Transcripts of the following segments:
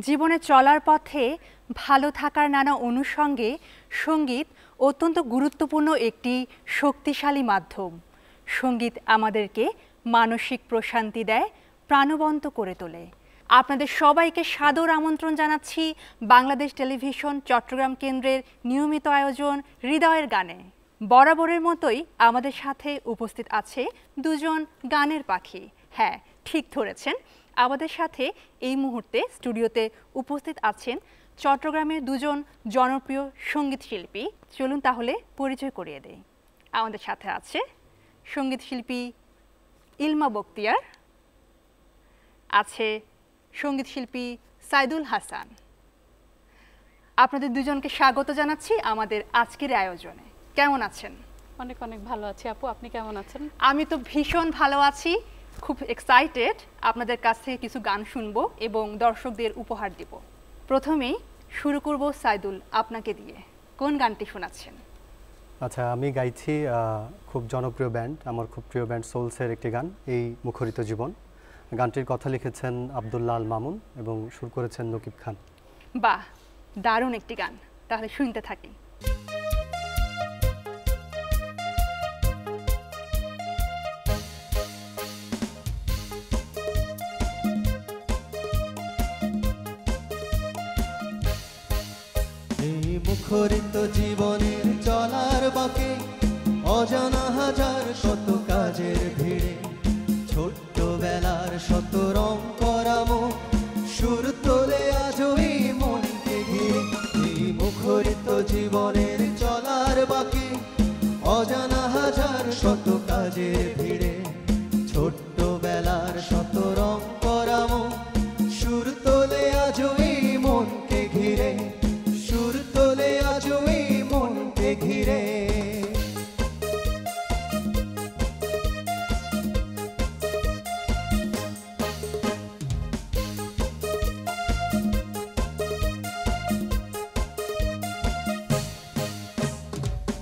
জীবনে চলার পথে ভালো থাকার নানা অনুষঙ্গে সঙ্গীত অত্যন্ত গুরুত্বপূর্ণ একটি শক্তিশালী মাধ্যম। সঙ্গীত আমাদেরকে মানসিক প্রশান্তি দেয়, প্রাণবন্ত করে তোলে। আপনাদের সবাইকে সাদর আমন্ত্রণ জানাচ্ছি বাংলাদেশ টেলিভিশন চট্টগ্রাম কেন্দ্রের নিয়মিত আয়োজন হৃদয়ের গানে। বরাবরের মতোই আমাদের সাথে উপস্থিত আছে দুজন গানের পাখি। হ্যাঁ, ঠিক ধরেছেন, আমাদের সাথে এই মুহূর্তে স্টুডিওতে উপস্থিত আছেন চট্টগ্রামের দুজন জনপ্রিয় সঙ্গীত শিল্পী। চলুন তাহলে পরিচয় করিয়ে দেই। আমাদের সাথে আছে সঙ্গীত শিল্পী ইলমা বখতিয়ার, আছে সঙ্গীত শিল্পী সাইদুল হাসান। আপনাদের দুজনকে স্বাগত জানাচ্ছি আমাদের আজকের আয়োজনে। কেমন আছেন? অনেক অনেক ভালো আছি আপু, আপনি কেমন আছেন? আমি তো ভীষণ ভালো আছি, খুব এক্সাইটেড আপনাদের কাছ থেকে কিছু গান শুনবো এবং দর্শকদের উপহার দিব। প্রথমেই শুরু করব সাইদুল, আপনাকে দিয়ে কোন গানটি শোনাচ্ছেন? আচ্ছা, আমি গাইছি খুব জনপ্রিয় ব্যান্ড, আমার খুব প্রিয় ব্যান্ড সোলসের একটি গান, এই মুখরিত জীবন। গানটির কথা লিখেছেন আব্দুল্লাহ আল মামুন এবং সুর করেছেন নকিব খান। বাহ, দারুণ একটি গান, তাহলে শুনতে থাকি। মুখরিত জীবনের চলার বাঁকে অজানা হাজার শত কাজের ভিড়ে ছোট্টবেলার শত রং করামো সুর তোলে আজও এই মনকে ঘিরে। এই মুখরিত জীবনের চলার বাঁকে অজানা হাজার শত কাজের ভিড়ে ছোট্টবেলার শত রং করামো সুর তোলে আজও এই মনকে ঘিরে, সুর তোলে আজও এই মনকে ঘিরে।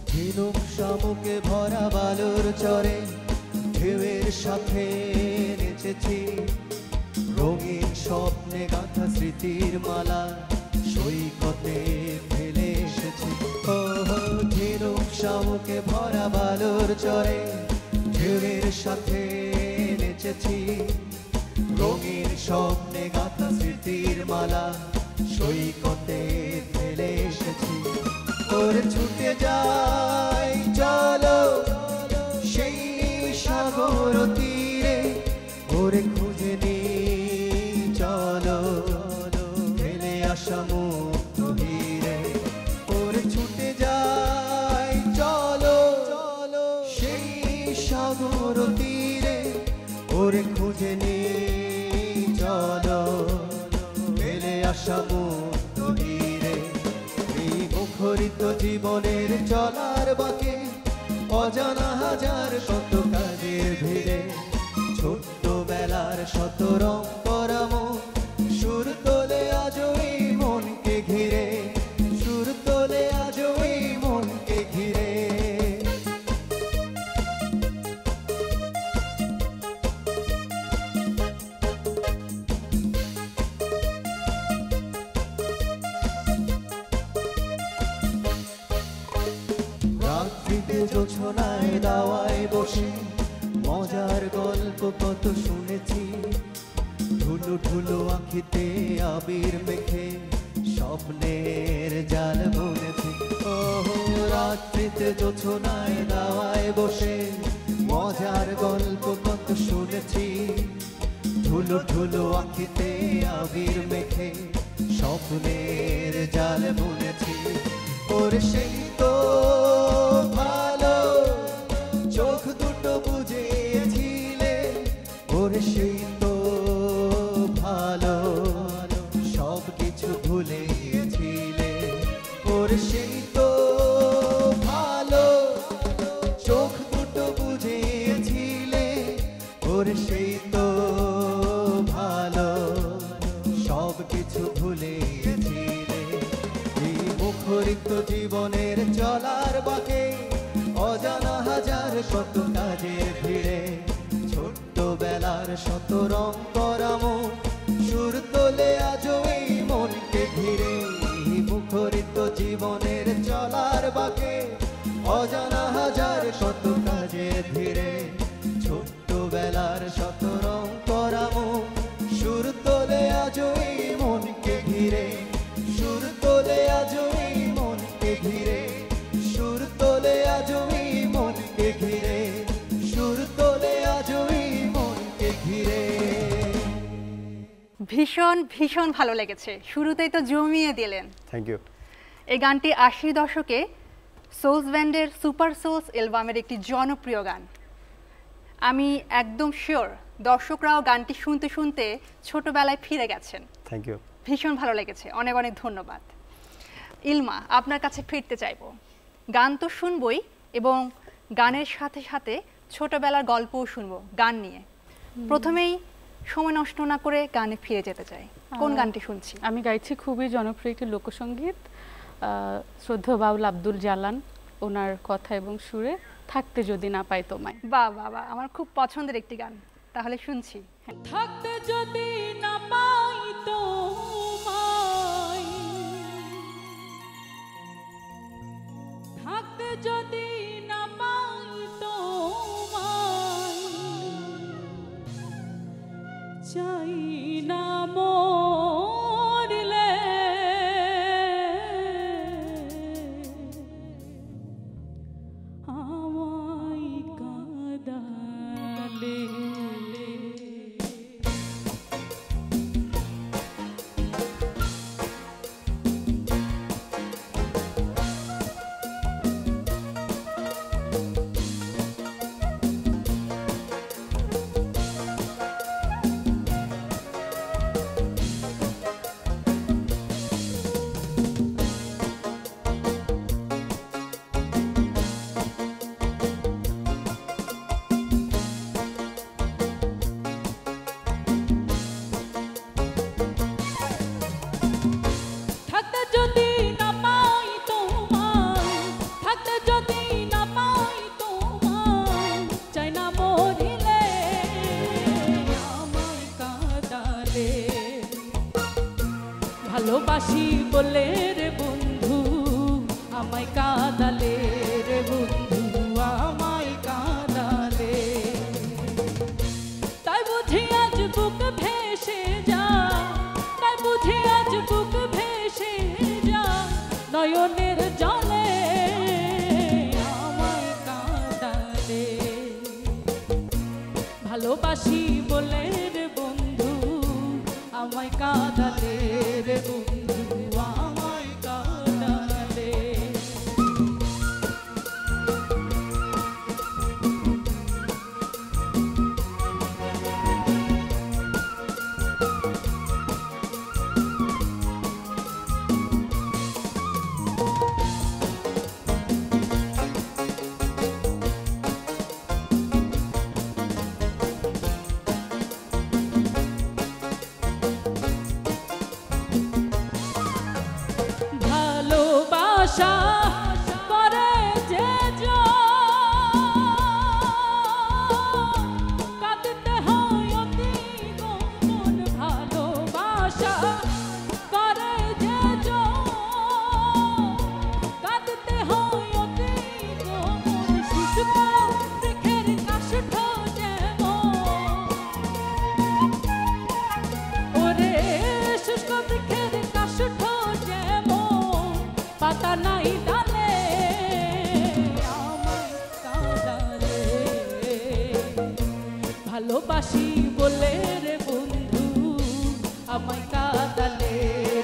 ঝিনুক শামুকে ভরা বালুর চরে ঢেউয়ের সাথে নেচেছি, রঙিন স্বপ্নে গাঁথা স্মৃতির মালা সৈকতে ফেলে এসেছি। ঝিনুক শামুকে ভরা বালুর চরে ঢেউয়ের সাথে নেচেছি, রঙিন স্বপ্নে গাঁথা স্মৃতির মালা সৈকতে ফেলে এসেছি। ওরে ছুটে যাই চলো সেই সাগর তীরে, ওরে খুঁজে নি চলো ফেলে আসা মুক্ত হিরে। ওরে ছুটে যাই চলো সেই সাগর তীরে, ওরে খুঁজে নি চলো ফেলে আসা মুক্ত হিরে। এই মুখরিত জীবনের চলার বাঁকে অজানা হাজার শত কাজের ভিড়ে ছোট্টবেলার শত রং করামো সুর তোলে আজও এই মনকে ঘিরে, সুর তোলে আজও এই মনকে ঘিরে। রাত্রিতে জোছনায় দাওয়ায় বসে মজার গল্প কত শুনেছি, ঢুলু ঢুলু আঁখিতে আবির মেখে স্বপ্নের জাল বুনেছি। রাত্রিতে জোছনায় দাওয়ায় বসে মজার গল্প কত শুনেছি, ঢুলু ঢুলু আঁখিতে আবির মেখে স্বপ্নের জাল বুনেছি। ওরে সেই তো ভালো চোখ দুটো বুঝেছিলে, ওরে সেই তো ভালো সব কিছু ভুলেছিলে। ওরে সেই তো ভালো চোখ দুটো বুঝেছিলে, ওরে সেই তো ভালো সব কিছু ভুলেছিলে। এই মুখরিত জীবনের চলার বাঁকে অজানা হাজার শত কাজের ভিড়ে ছোট্টবেলার শত রং করামো সুর তোলে আজও এই মন জীবনের চলার বাকে অজানা হাজার শত কাজে ধীরে ছোট্টবেলার শত রং করা মুখ সুর তোলে আজও এই মনকে ঘিরে সুর তোলে আজও এই মনকে ঘিরে সুর তোলে আজও এই মনকে ঘিরে সুর তোলে আজও এই মনকে ঘিরে। ভীষণ ভীষণ ভালো লেগেছে, শুরুতেই তো জমিয়ে দিলেন। Thank you. এই গানটি 80 দশকে সোলস ব্যান্ডের সুপার সোলস অ্যালবামের একটি জনপ্রিয় গান। আমি একদম শিওর দর্শকরাও গানটি শুনতে শুনতে ছোটবেলায় ফিরে গেছেন। Thank you. ভীষণ ভালো লেগেছে, অনেক অনেক ধন্যবাদ। ইলমা, আপনার কাছে ফিরতে চাইব। গান তো শুনবই এবং গানের সাথে সাথে ছোটবেলার গল্পও শুনবো গান নিয়ে। প্রথমেই সময় নষ্ট না করে গানে ফিরে যেতে চাই। কোন গানটি শুনছি? আমি গাইছি খুবই জনপ্রিয় একটি লোকসঙ্গীত, শ্রদ্ধেয় বাউল আব্দুল জালান, ওনার কথা এবং সুরে থাকতে যদি না পাই তোমায়। বাহ বাহ বাহ, আমার খুব পছন্দের একটি গান, তাহলে শুনছি। থাকতে যদি না পাই তোমায়, থাকতে যদি না পাই তোমায়, চাই না মরলে আমায় কাঁদালে। থাকতে যদি না পাই তোমায়, থাকতে যদি না পাই তোমায়, চাই না মরিলে আমায় কাঁদালে। ভালোবাসি বলে রে বন্ধু আমায় কাঁদালে, রে বন্ধু আমায় কাঁদালে। তাই বুঝি আজ বুক ভেসে যা, তাই বুঝি আজ বুক ভেসে যা, নয়নের জলে আমায় কাঁদালে। ভালোবাসি বলে রে বন্ধু আমায় কাঁদালে, রে বন্ধু আমায় কাঁদালে। ভালোবাসা করে যে কাঁদতে হয় অতি গোপন। ভালোবাসা করে যে কাঁদতে হয় অতি গোপন। শুষ্ক বৃক্ষের কাষ্ঠ যেমন, ওরে শুষ্ক বৃক্ষের কাষ্ঠ যেমন, পাতা নাই ডালে আমায় কাঁদালে। ভালোবাসি বলে রে বন্ধু আমায় কাঁদালে,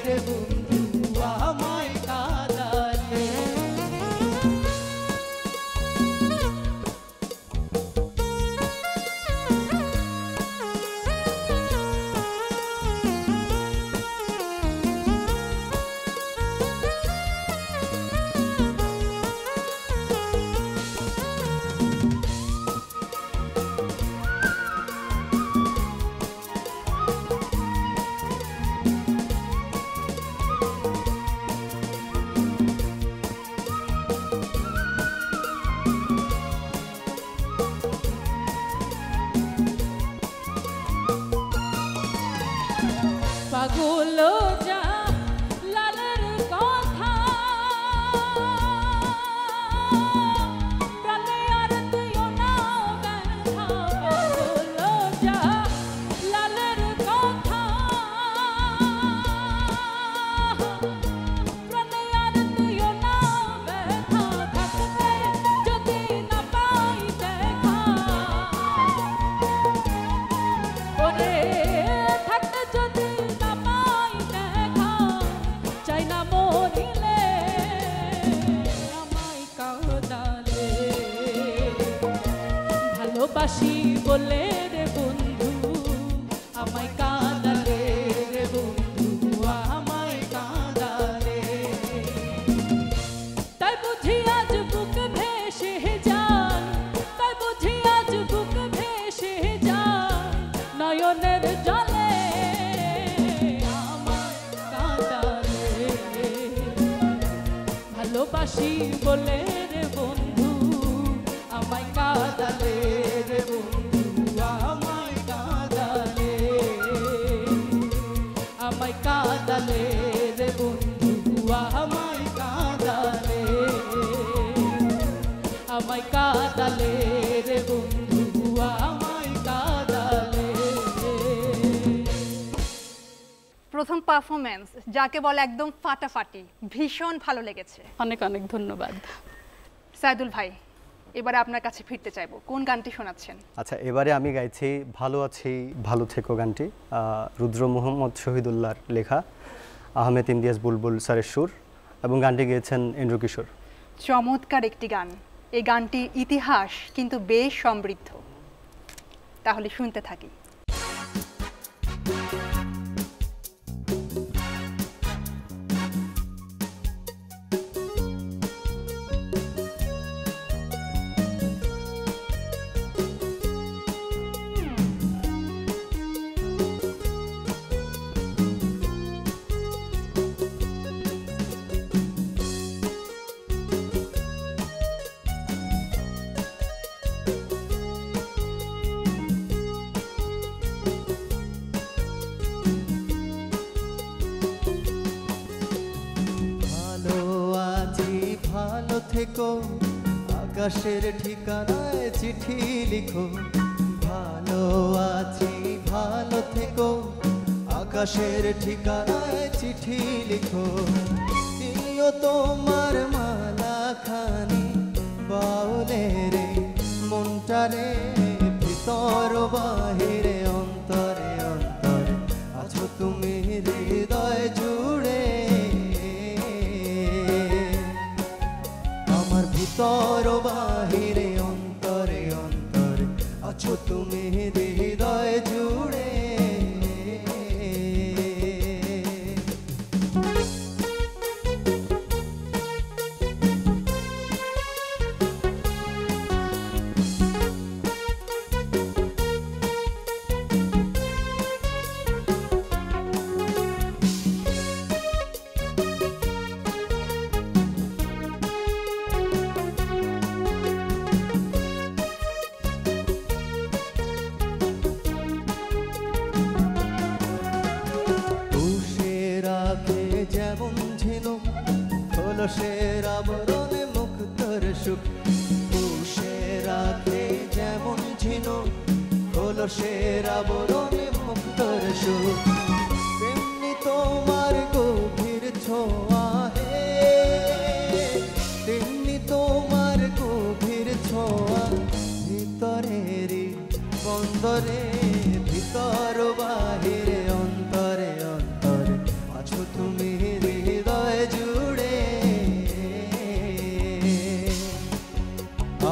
রে বন্ধু আমায় কাঁদালে। পাগল যা লালের কথা বলে রে বন্ধু আমায় কাঁদালে রে বন্ধু আমায় কাঁদালে তাই বুঝি আজ বুক ভেসে যায় তাই বুঝি আজ বুক ভেসে যায় নয়নের জলে আমায় কাঁদালে ভালোবাসি বলে রে বন্ধু আমায় কাঁদালে রে বন্ধু আমায় কাঁদালে আমায় কাঁদালে রে বন্ধু আমায় কাঁদালে আমায় কাঁদালে রে বন্ধু আমায় কাঁদালে প্রথম পারফরমেন্স যাকে বলে একদম ফাটাফাটি, ভীষণ ভালো লেগেছে। অনেক অনেক ধন্যবাদ। সাইদুল ভাই, এবারে আপনার কাছে ফিরতে চাইবো, কোন গানটি শোনাচ্ছেন? আচ্ছা, এবারে আমি গাইছি ভালো আছি ভালো থেকো গানটি, রুদ্র মোহাম্মদ শহীদুল্লাহর লেখা, আহমেদ ইমতিয়াজ বুলবুল স্যারের সুর এবং গানটি গেয়েছেন এন্ড্রু কিশোর। চমৎকার একটি গান। এই গানটির ইতিহাস কিন্তু বেশ সমৃদ্ধ। তাহলে শুনতে থাকি। থেকো আকাশের ঠিকানায় চিঠি লিখো, ভালো আছি ভালো থেকো আকাশের ঠিকানায় চিঠি লিখো, দিও তোমার মালা খানি বাউলে রে মনটারে ভিতর বাহিরে অন্তরে অন্তরে আছো তুমি হৃদয় জুড়ে, ভিতর বাহিরে অন্তরে অন্তরে আছো তুমি হৃদয় জুড়ে। খোলসের আবরণে মুক্তর সুখ, পুষে রাখে যেমন ঝিনুক খোলসের আবরণে মুক্তর সুখ, তেমনি তোমার গভীর ছোঁয়া হে, তেমনি তোমার গভীর ছোঁয়া ভিতরেরই বন্দরে ভিতর বাহিরে অন্তরে অন্তরে আছো তুমি হৃদয় জুড়ে,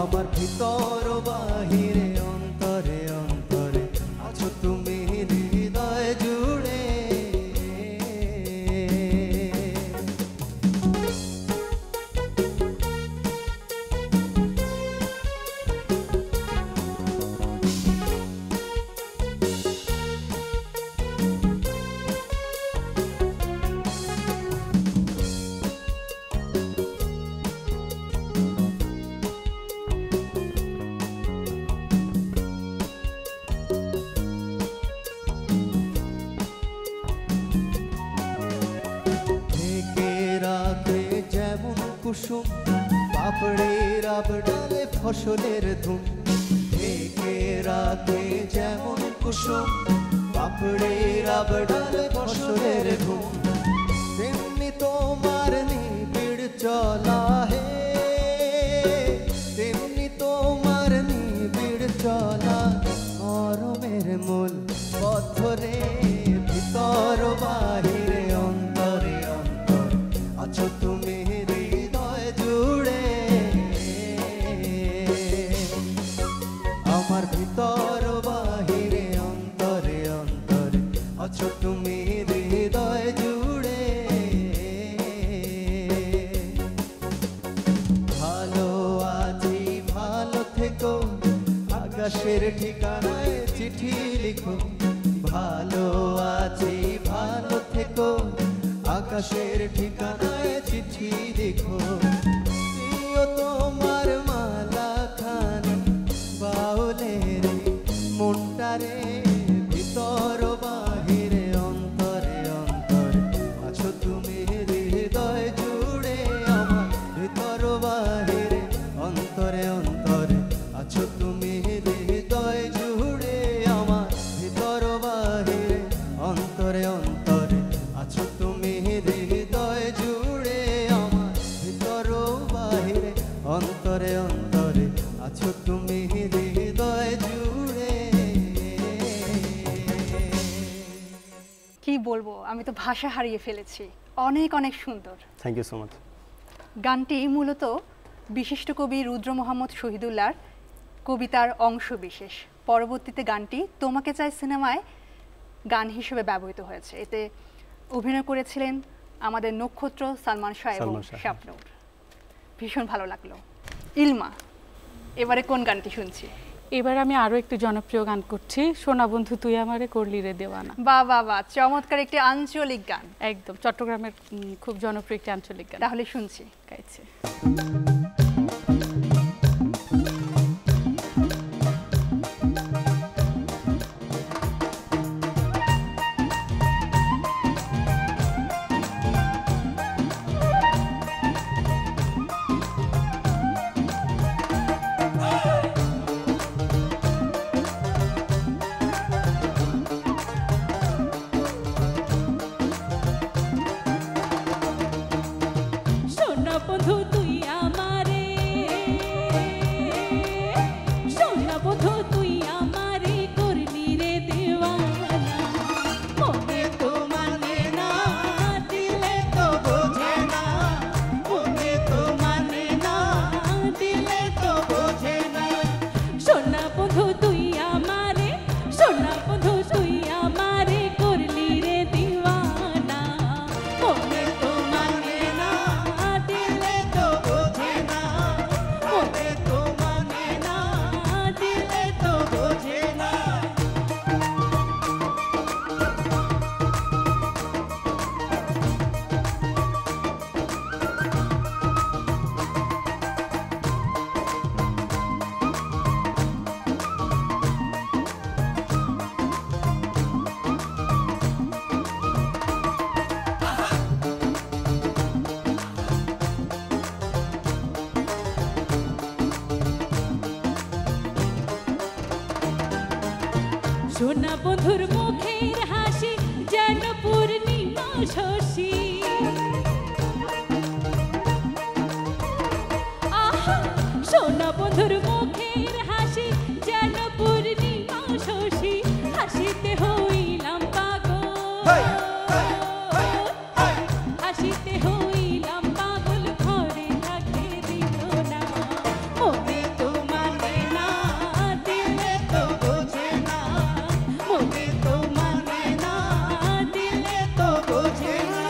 আমার ভিতর বাহিরে অন্তরে অন্তরে আছো তুমি হৃদয় জুড়ে। কুসুম পাপড়ের আবডালে ফসলের ধুম, ঢেকে রাখে যেমন কুসুম পাপড়ের আবডালে ফসলের ধুম, তেমনি তোমার নিবিড় চলা হে, তেমনি তোমার নিবিড় চলা মরমের মূল পথরে ভিতর বাহিরে অন্তরে অন্তরে আছো তুমি হৃদয় জুড়ে, আমার ভিতর আছো তুমি হৃদয় জুড়ে। ভালো আছি ভালো থেকো, আকাশের ঠিকানায় চিঠি লিখো। ভালো আছি ভালো থেকো, আকাশের ঠিকানায় চিঠি লিখো। প্রিয় তোমার মালা খানি বাউলে রে, মনটারে ভিতর বাহিরে অন্তরে অন্তরে আছো তুমি হৃদয় জুড়ে। আমার ভিতর বাহিরে অন্তরে অন্তরে আছো তুমি হৃদয় জুড়ে। আমার ভিতর বাহিরে অন্তরে অন্তরে আছো তুমি হৃদয় জুড়ে। আমার ভিতর বাহিরে অন্তরে অন্তরে আছো তুমি হৃদয় জুড়ে। কি বলবো, আমি তো ভাষা হারিয়ে ফেলেছি। অনেক অনেক সুন্দর। Thank you so much. গানটি মূলত বিশিষ্ট কবি রুদ্র মোহাম্মদ শহীদুল্লাহর কবিতার অংশ বিশেষ। পরবর্তীতে গানটি তোমাকে চাই সিনেমায় গান হিসেবে ব্যবহৃত হয়েছে। এতে অভিনয় করেছিলেন আমাদের নক্ষত্র সালমান শাহ এবং সালমান শাহ। শাবনূর। ভীষণ ভালো লাগলো। ইলমা, এবারে কোন গানটি শুনছি? এবার আমি আরো একটি জনপ্রিয় গান করছি, সোনা বন্ধু তুই আমারে করলি রে দেওয়ানা। বাহ বাহ বাহ, চমৎকার একটি আঞ্চলিক গান। একদম চট্টগ্রামের খুব জনপ্রিয় একটি আঞ্চলিক গান তাহলে শুনছি। গাইছে। সোনা বন্ধু তুই আমারে, সোনা বন্ধু তুই আমারে করলি রে দেওয়ানা। মনে তো মানে না, দিলে তো বোঝে না। মনে তো মানে না, দিলে তো বোঝে না। সোনা বন্ধু তুই আমারে, সোনা বন্ধু তুই আমারে করলি রে দিওয়ানা। মনে তো মানে না, দিলে তো বোঝে না। মনে তো মানে না, দিলে তো বোঝে না। সোনা বন্ধুর মুখের হাসি যেন পূর্ণিমা শশী। আহা, সোনা বন্ধুর মুখের হাসি যেন পূর্ণিমা শশী। হাসিতে হইলাম পাগল, হাসিতে হইলাম পাগল, ঘরে থাকে দিল না। মনে তো মানে না, দিলে তো বোঝে না। মনে তো মানে না, দিলে তো বোঝে না।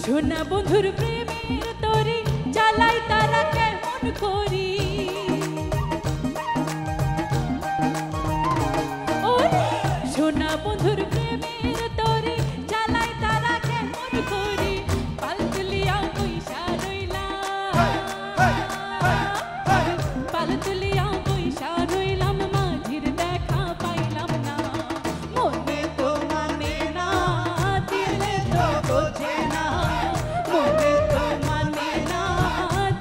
সোনা বন্ধুর প্রেমের তরি জ্বালাই তারা কেমন করি ওরে সোনা বন্ধুর প্রেমের তরি জ্বালাই তারা কেমন করি পালতুলিয়া পয়সা রইলা পালতুলিয়া পয়সা রইলাম মাঝির দেখা পাইলাম না মনে তো মানে না দিলে তো বোঝে না মনে তো মানে না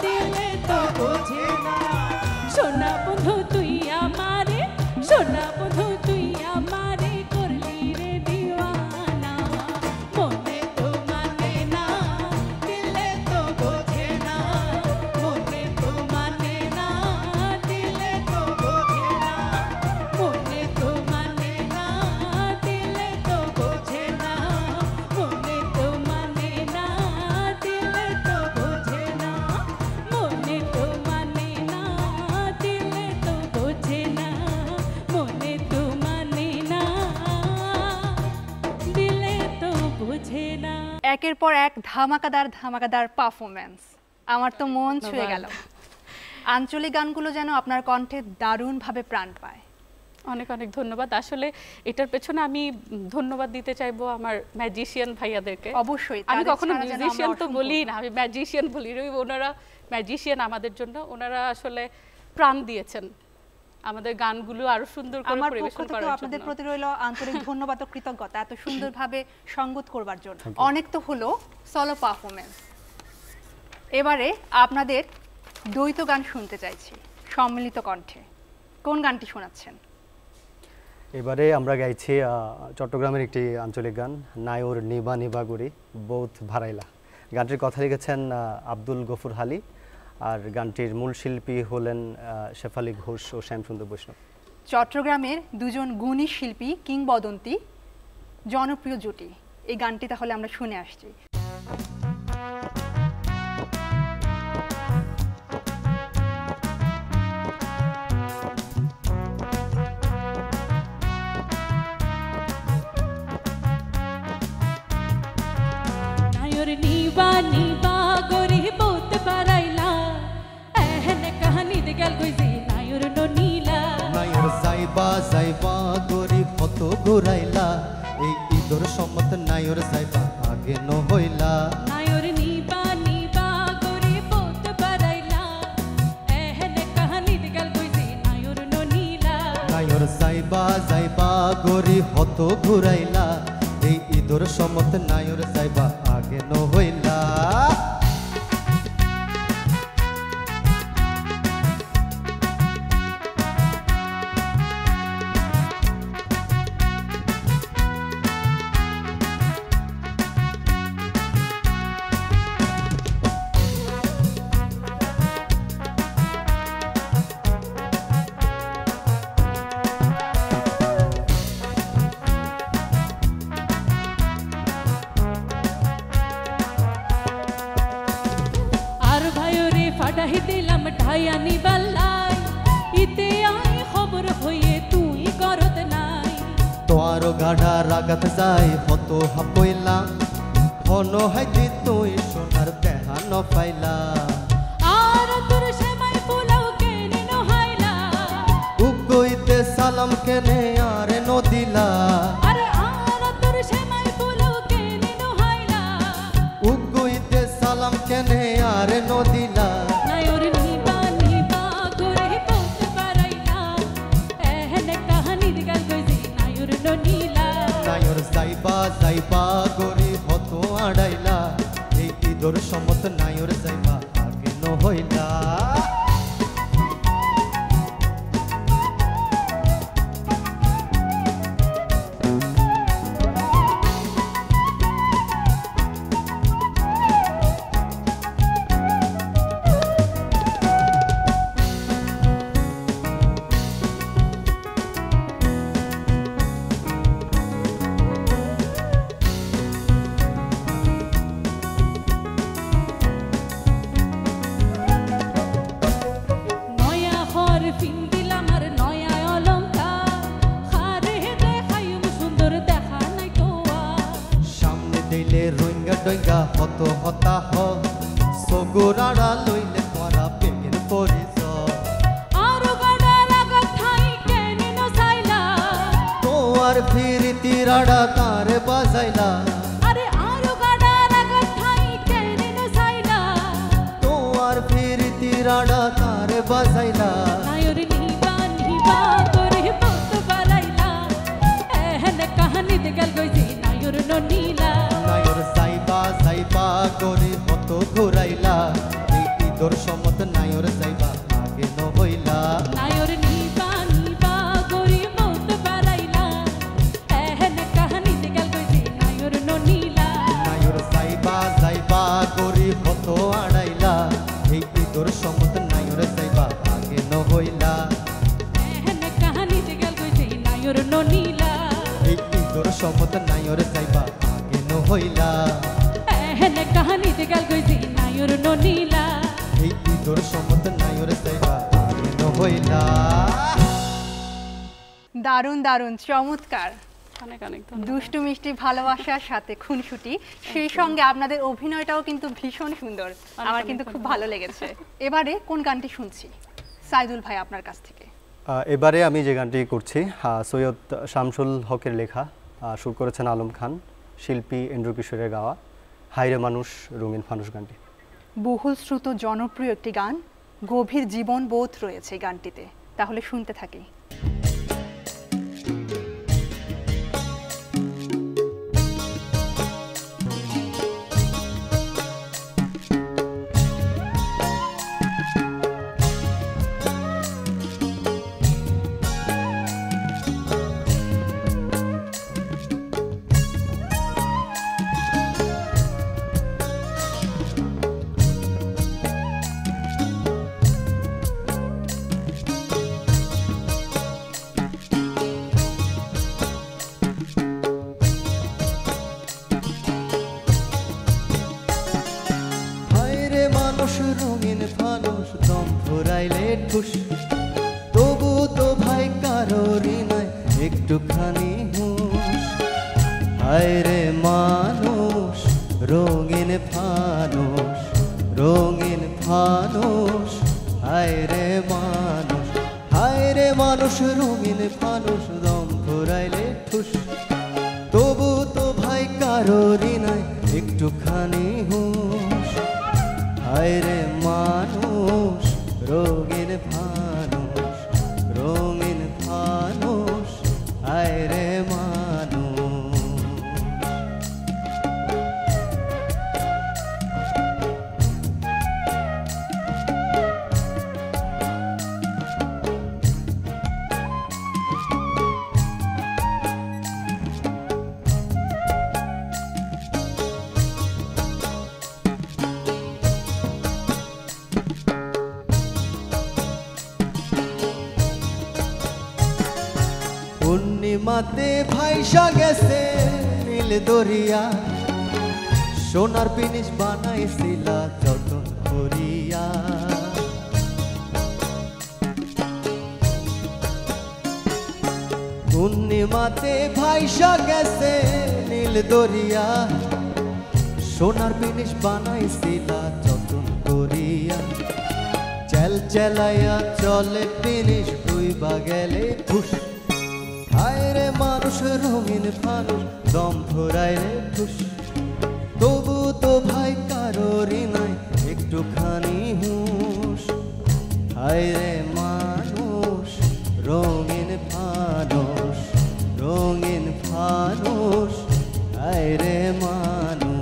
দিলে তো বোঝে না সোনা বন্ধু তুই আমারে সোনা বন্ধু তুই আমারে করলি রে দিওয়ানা মনে তো মানে না দিলে তো বোঝে না মনে তো মানে না দিলে তো বোঝে না মনে তো মানে না দিলে তো বোঝে না মনে তো মানে না দিলে তো বোঝে না মনে তো মানে না দিলে তো বোঝে না মনে তো মানে না দিলে তো বোঝে না একের পর এক ধামাকাদার পারফরম্যান্স, আমার তো মন ছুঁয়ে গেল। আঞ্চলিক গানগুলো যেন আপনার কণ্ঠে দারুণভাবে প্রাণ পায়। অনেক অনেক ধন্যবাদ। আসলে এটার পেছনে আমি ধন্যবাদ দিতে চাইবো আমার ম্যাজিশিয়ান ভাইয়াদেরকে। অবশ্যই, আমি তাদের কখনো ছাড়া যেন মিউজিশিয়ান আমরা তো অসম্পূর্ণ। বলি না, আমি ম্যাজিশিয়ান বলি। ওনারা ম্যাজিশিয়ান আমাদের জন্য, ওনারা আসলে প্রাণ দিয়েছেন আমাদের গানগুলো আরো সুন্দর করে আমার পক্ষ পরিবেশন থেকে করার আপনাদের জন্য। প্রতি রইল আন্তরিক ধন্যবাদ ও কৃতজ্ঞতা এত সুন্দরভাবে সঙ্গত করবার জন্য। অনেক তো হলো সলো পারফরম্যান্স, এবারে আপনাদের দ্বৈত গান শুনতে চাইছি সম্মিলিত কণ্ঠে। কোন গানটি শোনাচ্ছেন? এবারে আমরা গাইছি চট্টগ্রামের একটি আঞ্চলিক গান, নায়র নিবা নিবা গুড়ি বৌথ ভারাইলা। গানটির কথা লিখেছেন আব্দুল গফুর হালি, আর গানটির মূল শিল্পী হলেন শেফালি ঘোষ ও শ্যামসুন্দর বৈষ্ণব। চট্টগ্রামের দুজন গুণী শিল্পী, কিংবদন্তি, জনপ্রিয় জুটি। এই গানটি তাহলে আমরা শুনে আসছি। নায়র নিবা নিবা গরি বহুত বারাইলা এহনে কাহানি দে গেল কইজি নায়র নো নীলা নায়র যাইবা যাইবা গরি কত ঘুরাইলা এই ঈদর সম্মত নায়র যাইবা আগে ন হইলা নায়র নিবা নিবা গরি বহুত বারাইলা এহনে কাহানি দে গেল কইজি নায়র নো নীলা নায়র যাইবা যাইবা গরি হত ঘুরাইলা এই ঈদর সম্মত নায়র যাইবা আগে ন হইলা আর ভাইরে ফাটাহি দিলাম ঢাইয়া নিবাল্লাই ইতে আই খবর হইয়ে তুই করত নাই তোয়ারো গাডা রাগাত যাই হত হাপইলা হন হাইতি তুই সোনার দেহা ন পাইলা আর তোর সেমাই পোলাও কেনে নহাইলা উগইতে সালাম কেনে আর নদিলা আরে আর তোর সেমাই পোলাও কেনে নহাইলা উগইতে সালাম কেনে আর নদিলা নায়র নিবা নিবা করে পৌঁছ পারাইলা এহনে কাহানি দিগাল কইজি নায়র নো নীলা নায়র যাইবা যাইবা গরি হত আড়াইলা এই ঈদর সম্মত নায়র যাইবা আগে ন হইলা হতাহ সগুরাড়া লইলে পরা পেগের পরিচয় আরো গাডার আগত থাই কেনে ন চাইলা তোমার ফিরতি রাড়া তারে বাজাইলা আরে আরো গাডার আগত থাই কেনে ন চাইলা তোমার ফিরতি রাড়া তারে বাজাইলা নায়র নিবা নিবা করে বত বালাইলা এহেন কাহানি দে গেল গইছি নায়র ন নীলা নায়র সাইবা সাইবা করে হত ঘুরাইলা এই তোর সমত নায়র সাইবা আগে ন হইলা নায়র নিবা নিবা করে বত বালাইলা এহেন কাহানি দে গেল গইছি নায়র ন নীলা নায়র সাইবা সাইবা করে হত আড়াইলা এই তোর সমত নায়র সাইবা আগে ন হইলা এহেন কাহানি দে গেল গইছি নায়র ন নীলা এই তোর সমত নায়র সাইবা আগে ন হইলা এহেন কাহানি দে গেল গইছি নায়র ন নীলা এই তোর সমত নায়র সাইবা আগে ন হইলা দারুণ দারুণ চমৎকার অনেক অনেক ধন্যবাদ। দুষ্টু মিষ্টি ভালোবাসার সাথে খুনসুটি সেই সঙ্গে আপনাদের অভিনয়টাও কিন্তু ভীষণ সুন্দর আমার অনেক কিন্তু খুব ধন্যবাদ। ভালো লেগেছে এবারে কোন গানটি শুনছি সাইদুল ভাই আপনার কাছ থেকে এবারে আমি যে গানটি করছি সৈয়দ শামসুল হকের লেখা, সুর করেছেন আলম খান, শিল্পী এন্ড্রু কিশোরের গাওয়া হাইরে মানুষ রঙিন ফানুস গানটি। বহুল শ্রুত জনপ্রিয় একটি গান, গভীর জীবন বোধ রয়েছে এই গানটিতে, তাহলে শুনতে থাকি। হায়রে মানুষ রঙিন ফানুষ দম ফুরাইলে ঠুস, তবু তো ভাই কারোরই নাই একটুখানি হুঁশ। হায়রে মানুষ রঙিন ফানুষ, রঙিন ফানুষ, হায়রে মানুষ, হায়রে মানুষ রঙিন ফানুষ দম ফুরাইলে ঠুস, তবু তো ভাই কারোরই নাই একটুখানি হুঁশ। হায়রে মানুষ রঙিন ফানুষ, রঙিন ফানুষ, হায়রে মানুষ। পূর্ণিমাতে ভাইসা গেছে নীল দরিয়া, সোনার পিনিস বানাইছিলা যতন করিয়া। পূর্ণিমাতে ভাইসা গেছে নীল দরিয়া, সোনার পিনিস বানাইছিলা যতন করিয়া। চেল চেলাইয়া চলে পিনিস ডুইবা গেলে খুশ। হায়রে মানুষ রঙিন ফানুষ দম ফুরাইলে ঠুস, তবু তো ভাই কারোরই নাই একটুখানি হুঁশ। হায়রে মানুষ রঙিন ফানুষ, রঙিন ফানুষ, হায়রে মানুষ।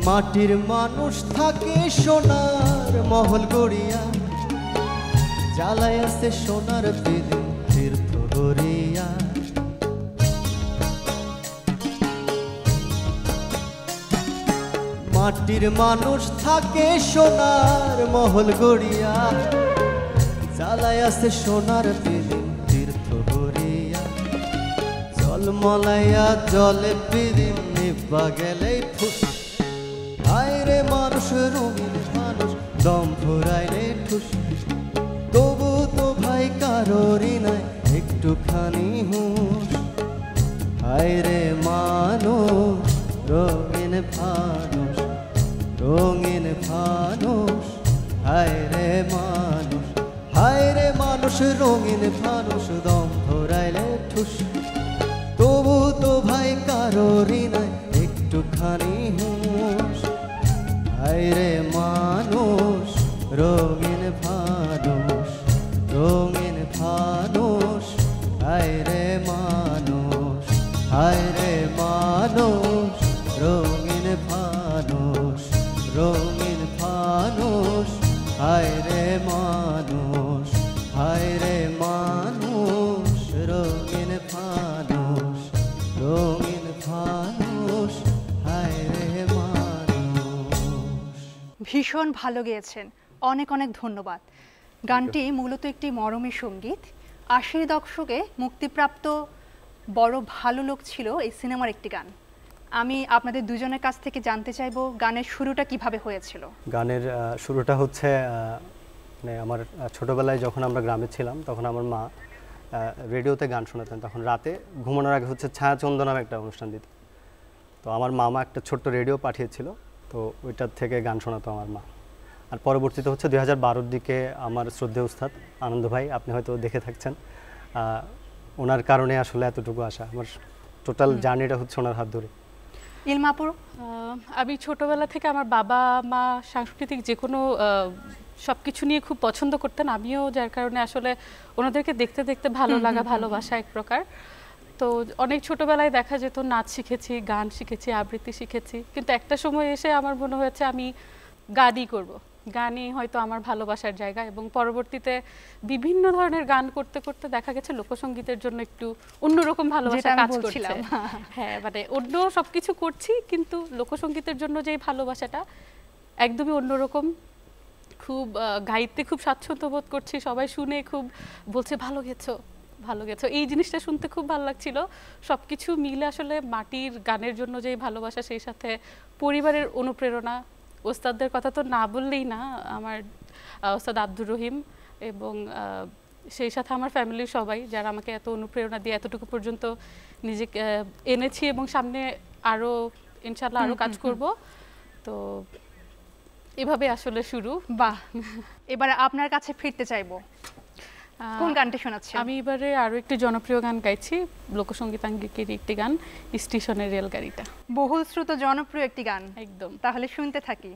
মাটির মানুষ থাকে সোনার মহল গড়িয়া, জ্বালায় আছে সোনার বেদিন তীর্থ গড়িয়া। মাটির মানুষ থাকে সোনার মহল গড়িয়া, জ্বালায় আছে সোনার পিদিম তীর্থ গড়িয়া, জলমলাইয়া জলে পিদিম নিবা গেলেই ফুস। আইরে মানুষ রঙিন মানুষ দম ফুরাইলে ঠুস, তবু তো ভাই কারোরই নাই একটুখানি হুঁশ। আইরে মানুষ রঙিন ফানুষ, রঙিন ফানুষ, হায়রে মানুষ, হায়রে মানুষ রঙিন ফানুষ দম ফুরাইলে ঠুস, তবু তো ভাই কারোরই নাই একটুখানি হুঁশ। হায়রে মানুষ রঙিন ফানুষ, রঙিন ফানুষ, হায়রে মানুষ, হায়রে মানুষ রঙিন ফানুষ, রঙিন ফানুষ, হায়রে মানুষ, হায়রে মানুষ রঙিন ফানুষ, রঙিন ফানুষ, হায়রে মানুষ। ভীষণ ভালো গেয়েছেন, অনেক অনেক ধন্যবাদ। গানটি মূলত একটি মরমী সঙ্গীত। ৮০ দশকে মুক্তিপ্রাপ্ত বড় ভালো লোক ছিল এই সিনেমার একটি গান। আমি আপনাদের দুজনের কাছ থেকে জানতে চাইবো গানের শুরুটা কিভাবে হয়েছিল। গানের শুরুটা হচ্ছে মানে আমার ছোটোবেলায় যখন আমরা গ্রামে ছিলাম তখন আমার মা রেডিওতে গান শোনাতেন, তখন রাতে ঘুমানোর আগে হচ্ছে ছায়াচন্দ্র নামে একটা অনুষ্ঠান দিত। তো আমার মামা একটা ছোট্ট রেডিও পাঠিয়েছিল, তো ওইটার থেকে গান শোনাতো আমার মা। আর পরবর্তীতে হচ্ছে 2012-র দিকে আমার শ্রদ্ধেয় উস্তাদ আনন্দ ভাই, আপনি হয়তো দেখে থাকছেন, ওনার কারণে আসলে এতটুকু আসা। আমার টোটাল জার্নিটা হচ্ছে ওনার হাত ধরে। ইলমাপুর, আমি ছোটবেলা থেকে আমার বাবা মা সাংস্কৃতিক যে কোনো সব কিছু নিয়ে খুব পছন্দ করতেন, আমিও যার কারণে আসলে ওনাদেরকে দেখতে দেখতে ভালো লাগা ভালোবাসা এক প্রকার। তো অনেক ছোটবেলায় দেখা যেত নাচ শিখেছি, গান শিখেছি, আবৃত্তি শিখেছি, কিন্তু একটা সময় এসে আমার মনে হয়েছে আমি গানই করব, গানই হয়তো আমার ভালোবাসার জায়গা। এবং পরবর্তীতে বিভিন্ন ধরনের গান করতে করতে দেখা গেছে লোকসঙ্গীতের জন্য একটু অন্যরকম ভালোবাসা কাজ করছে। হ্যাঁ, মানে অন্য সবকিছু করছি কিন্তু লোকসঙ্গীতের জন্য যে ভালোবাসাটা একদমই অন্যরকম। খুব গাইতে খুব স্বাচ্ছন্দ্য বোধ করছি, সবাই শুনে খুব বলছে ভালো গেছো, ভালো গেছো, এই জিনিসটা শুনতে খুব ভালো লাগছিল। সব কিছু মিলে আসলে মাটির গানের জন্য যে ভালোবাসা, সেই সাথে পরিবারের অনুপ্রেরণা, ওস্তাদদের কথা তো না বললেই না, আমার ওস্তাদ আব্দুর রহিম এবং সেই সাথে আমার ফ্যামিলির সবাই যারা আমাকে এত অনুপ্রেরণা দিয়ে এতটুকু পর্যন্ত নিজেকে এনেছি এবং সামনে আরও ইনশাল্লাহ আরও কাজ করব। তো এভাবে আসলে শুরু। বাহ, এবারে আপনার কাছে ফিরতে চাইবো, কোন গানটা শোনাচ্ছেন? আমি এবারে আরও একটি জনপ্রিয় গান গাইছি, লোকসঙ্গীতাঙ্গিকের একটি গান, স্টেশনের রেলগাড়িটা। বহুল শ্রুত জনপ্রিয় একটি গান, একদম। তাহলে শুনতে থাকি।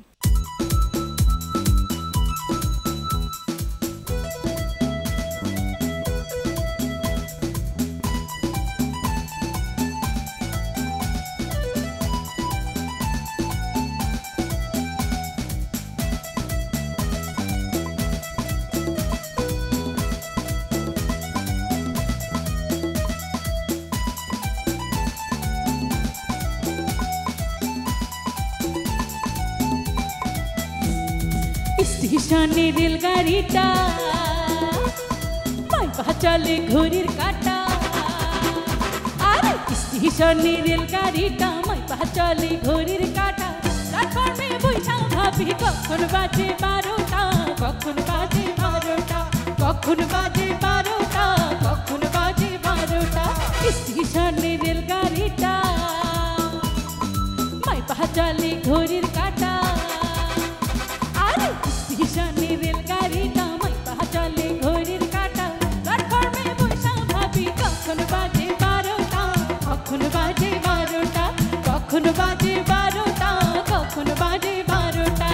স্টেশনে রেলগাড়িটা মাইপা চলে ঘড়ির কাঁটা, আর স্টেশনে রেলগাড়িটা মাইপা চলে ঘড়ির কাঁটা। প্ল্যাটফর্মে বইসা ভাবি কখন বাজে 12টা, কখন বাজে 12টা, কখন বাজে 12টা, কখন বাজে 12টা। স্টেশনে রেলগাড়িটা মাইপা চলে ঘড়ির কাঁটা, স্টেশনে রেলগাড়িটা মাইপা চলে ঘড়ির কাঁটা। প্ল্যাটফর্মে বসা ভাবি কখন বাজে 12টা, কখন বাজে 12টা, কখন বাজে 12টা, কখন বাজে 12টা।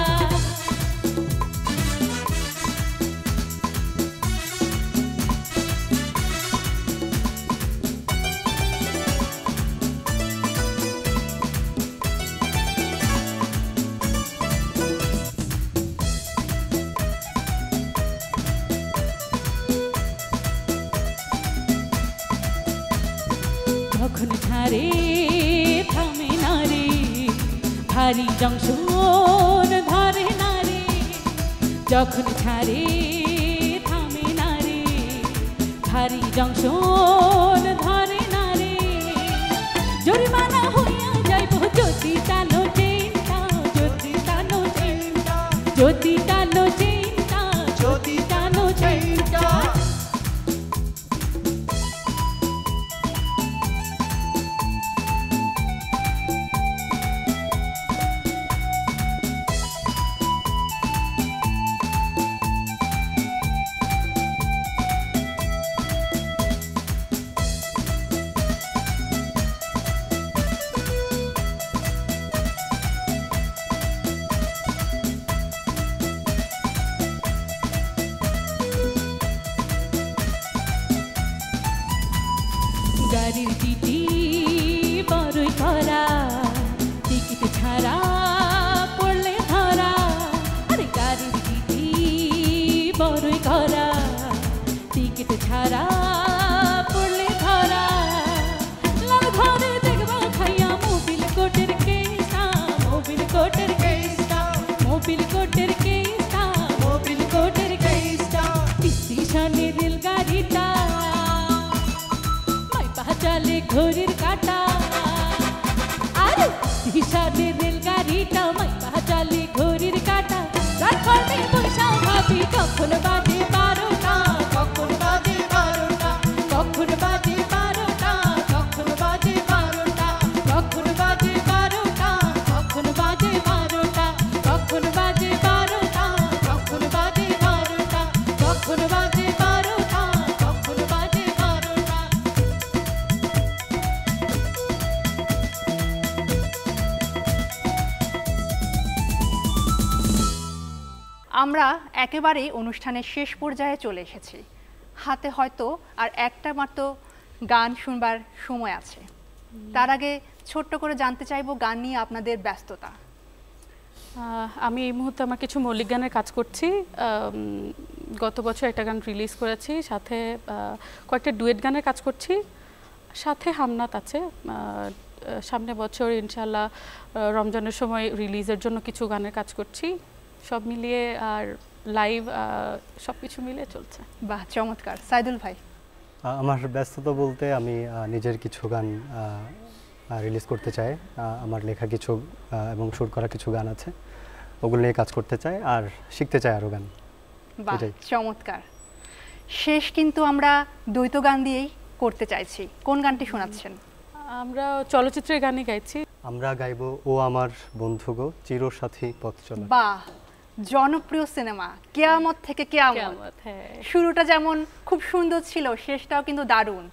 ভারী জংশন ধরে না রে, যখন ছাড়ে থামে না রে, ভারী জংশন ধরে না রে, জরিমানা হইয়া যাইব যদি টানো চেনটা, যদি টানো চেনটা, যদি টানো চেনটা, যদি টানো চেনটা। গাড়ির টিটি বড়ই করা, টিকিট ছাড়া পড়লে ধরা, আরে গাড়ির টিটি বড়ই করা, টিকিট ছাড়া পড়লে ধরা, লাল ঘরে দেখবা খাইয়া মোবিল কোটের কেসটা, মোবিল কোটের কেসটা, মোবিল কোটের কেসটা, মোবিল কোটের কেসটা। স্টেশনে রেলগাড়িটা চালে ঘড়ির কাটা, আরে হিসাবে রেলগাড়িটা মাইপা চালে ঘড়ির কাটা, প্ল্যাটফর্মে বসা ভাবি কখন বাজে 12টা, কখন বাজে 12টা, কখন বাজে 12টা, কখন বাজে 12টা, কখন বাজে 12টা, কখন বাজে 12টা, কখন বাজে 12টা, কখন বাজে 12টা, কখন বাজে 12টা, কখন বাজে 12টা। আমরা একেবারেই অনুষ্ঠানের শেষ পর্যায়ে চলে এসেছি। হাতে হয়তো আর একটা মাত্র গান শুনবার সময় আছে। তার আগে ছোট্ট করে জানতে চাইবো গান নিয়ে আপনাদের ব্যস্ততা। আমি এই মুহূর্তে আমার কিছু মৌলিক গানের কাজ করছি। গত বছর একটা গান রিলিজ করেছি, সাথে কয়েকটা ডুয়েট গানের কাজ করছি, সাথে হামনাত আছে। সামনে বছর ইনশাল্লাহ রমজানের সময় রিলিজের জন্য কিছু গানের কাজ করছি। সব মিলিয়ে আর লাইভ সব কিছু মিলিয়ে চলছে। বাহ, চমৎকার। সাইদুল ভাই? আমার ব্যস্ততা বলতে আমি নিজের কিছু গান রিলিজ করতে চাই। আমার লেখা কিছু এবং সুর করা কিছু গান আছে, ওগুলো নিয়ে কাজ করতে চাই আর শিখতে চাই আরও গান। বাহ, চমৎকার। শেষ কিন্তু আমরা দ্বৈত গান দিয়েই করতে চাইছি। কোন গানটি শোনাচ্ছেন? আমরা চলচ্চিত্রের গানই গাইছি। আমরা গাইবো ও আমার বন্ধু গো চিরসাথী পথ চলা। বাহ, জনপ্রিয় সিনেমা কিয়ামত থেকে কিয়ামত। শুরুটা যেমন খুব সুন্দর ছিল, শেষটাও কিন্তু দারুণ।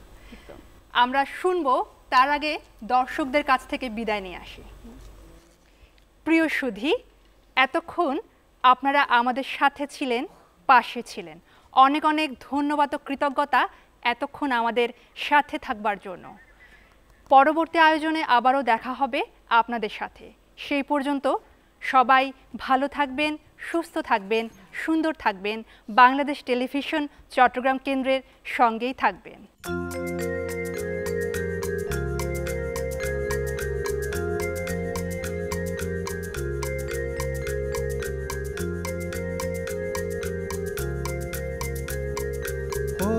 আমরা শুনবো, তার আগে দর্শকদের কাছ থেকে বিদায় নিয়ে আসি। প্রিয় সুধী, এতক্ষণ আপনারা আমাদের সাথে ছিলেন, পাশে ছিলেন। অনেক অনেক ধন্যবাদ ও কৃতজ্ঞতা এতক্ষণ আমাদের সাথে থাকবার জন্য। পরবর্তী আয়োজনে আবারও দেখা হবে আপনাদের সাথে। সেই পর্যন্ত সবাই ভালো থাকবেন, সুস্থ থাকবেন, সুন্দর থাকবেন। বাংলাদেশ টেলিভিশন চট্টগ্রাম কেন্দ্রের সঙ্গেই থাকবেন। ও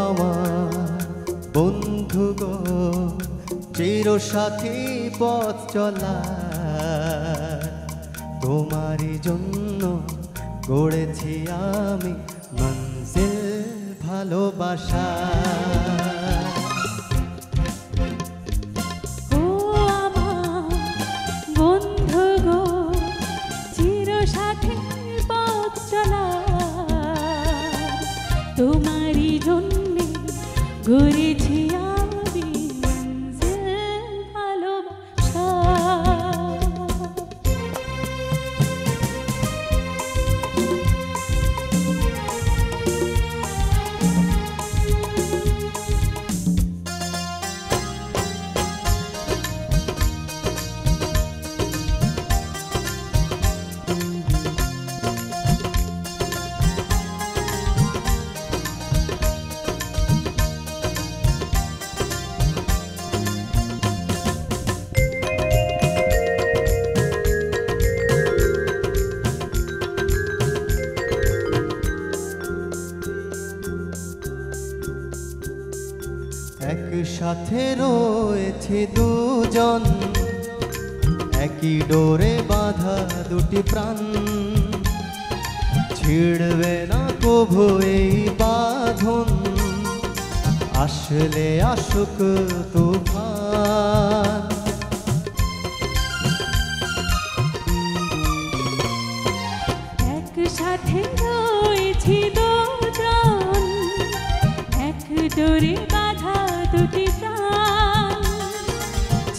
আমার বন্ধু গো চিরসাথী পথ চলা, তোমারই জন্য গড়েছি আমি মঞ্জিল ভালোবাসা। ও আমার বন্ধু গো চিরসাথী পথ চলা, তোমারই জন্য গড়েছি আমি মঞ্জিল ভালোবাসা। সাথে রয়েছে দুজন, একই ডোরে বাঁধা দুটি প্রাণ, ছিড়বে না কভু এই বাঁধন, আসলে আসুক তুফান। একসাথে রয়েছি দুজন, এক ডোরে বাঁধা দুটি প্রাণ,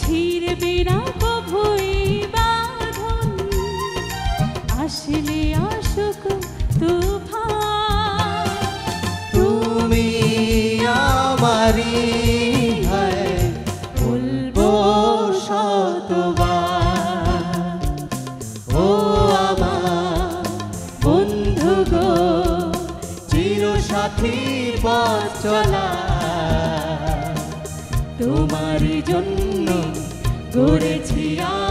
ছিড়বে না কভু এই বাঁধন, আসলে আসুক তুফান। তুমি আমারি বলবো শতবার, ও আমার বন্ধু গো, চিরসাথী পথ চলা, তোমার জন্য গড়েছি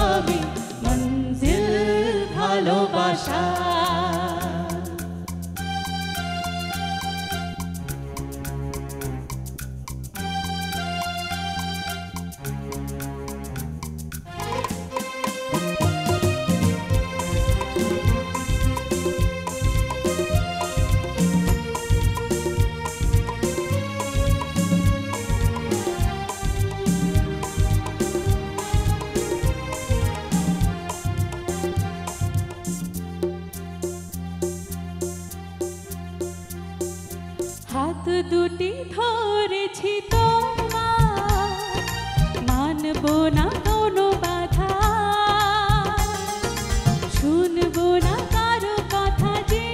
আমি মঞ্জিল ভালোবাসা। হাত দুটি ধরেছি তোমার, মানব না কোনো বাধা, শুনবো না কারো কথা যে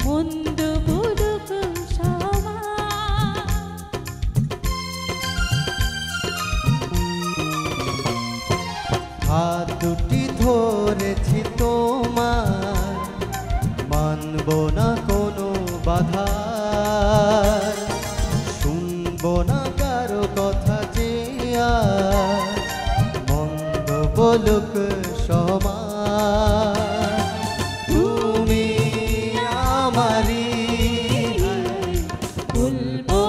মন্দ বলুক সমাজ। হাত দুটি ধরেছি তোমার, মানব না কোনো বাধা, শুনবো না কারো কথা যে মন্দ বলুক সমাজ। তুমি আমারি বলবো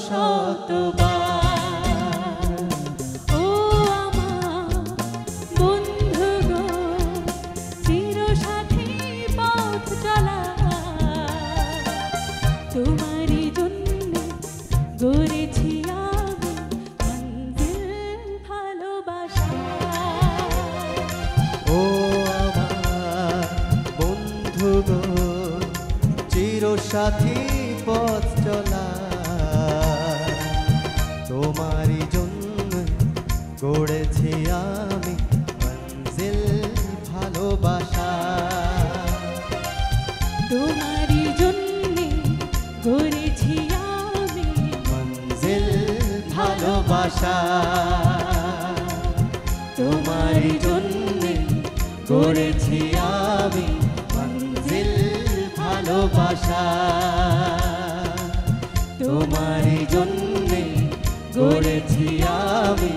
শতবার, ও আমার বন্ধু গো, চিরসাথী পথ চলা, তোমারই জন্য গড়েছি আমি মঞ্জিল ভালোবাসা। ও আমার বন্ধু গো, চিরসাথী পথ চলা, তোমারই জন্য গড়েছি আমি মঞ্জিল ভালোবাসা। তোমারই জন্য গড়েছি আমি মঞ্জিল ভালোবাসা, তোমারই জন্য গড়েছি আমি মঞ্জিল ভালোবাসা, তোমারই জন্য গড়েছি আমি